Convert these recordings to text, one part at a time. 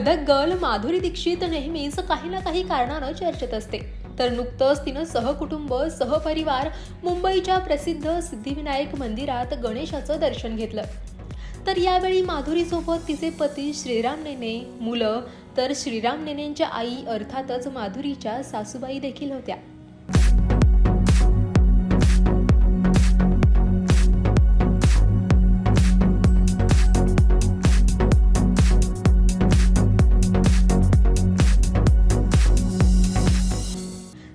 स्पर्धक गर्ल माधुरी दीक्षित नेहमीच काही ना काही कारणानं चर्चेत असते. तर नुकतंच तिनं सहकुटुंब सहपरिवार मुंबईच्या प्रसिद्ध सिद्धिविनायक मंदिरात गणेशाचं दर्शन घेतलं. तर यावेळी माधुरीसोबत तिचे पती श्रीराम नेने, मुलं, तर श्रीराम नेनेंच्या आई अर्थातच माधुरीच्या सासूबाई देखील होत्या.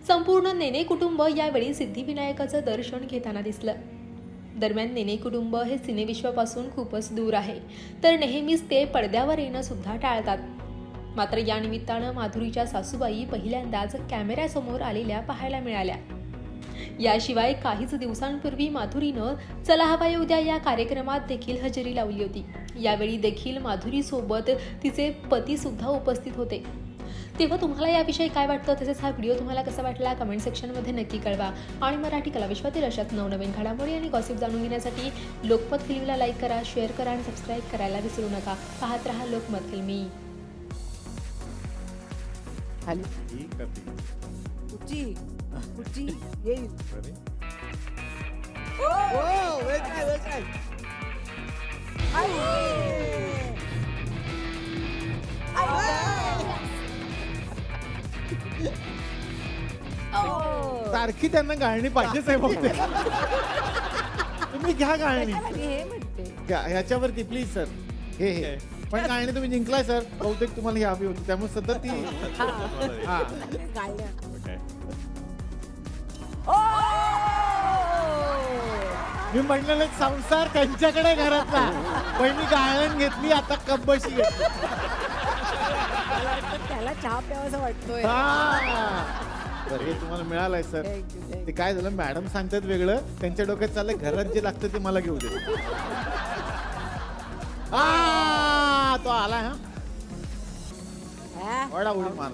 संपूर्ण नेने कुटुंब यावेळी सिद्धिविनायकाचं दर्शन घेताना दिसलं. दरम्यान नेने कुटुंब हे सिनेविश्वापासून खूपच दूर आहे, तर नेहमीच ते पडद्यावर येणं सुद्धा टाळतात. मात्र या निमित्तानं माधुरीच्या सासूबाई पहिल्यांदाच कॅमेऱ्यासमोर आलेल्या पाहायला मिळाल्या. याशिवाय काहीच दिवसांपूर्वी माधुरीनं चला हवा येऊ द्या या कार्यक्रमात देखील हजेरी लावली होती. यावेळी देखील माधुरीसोबत तिचे पती सुद्धा उपस्थित होते. तेव्हा तुम्हाला याविषयी काय वाटतं, तसेच हा व्हिडिओ तुम्हाला कसा वाटला कमेंट सेक्शनमध्ये नक्की कळवा. आणि मराठी कलाविश्वातील अशाच नवनवीन घडामोडी आणि गॉसिप जाणून घेण्यासाठी लोकमत फिल्मीला लाईक करा, शेअर करा आणि सबस्क्राईब करायला विसरू नका. पाहत रहा लोकमत फिल्मी. सारखी त्यांना गाळणी पाहिजेच आहे बहुतेक. तुम्ही घ्या गाळणी ह्याच्यावरती प्लीज सर. हे पण गाळणी तुम्ही जिंकलाय सर, बहुतेक तुम्हाला ही हवी होती त्यामुळे सतत ती. मी म्हणलेलं संसार त्यांच्याकडे घरातला, पण मी गाळण घेतली आता कब्बशी घेतली. त्याला चहा प्यावासा वाटतोय. बरं हे तुम्हाला मिळालंय सर. ते काय झालं, मॅडम सांगतात वेगळं, त्यांच्या डोक्यात चाललंय घरात जे लागतं ते मला घेऊ दे. तो आला. हा वडा उडी मार.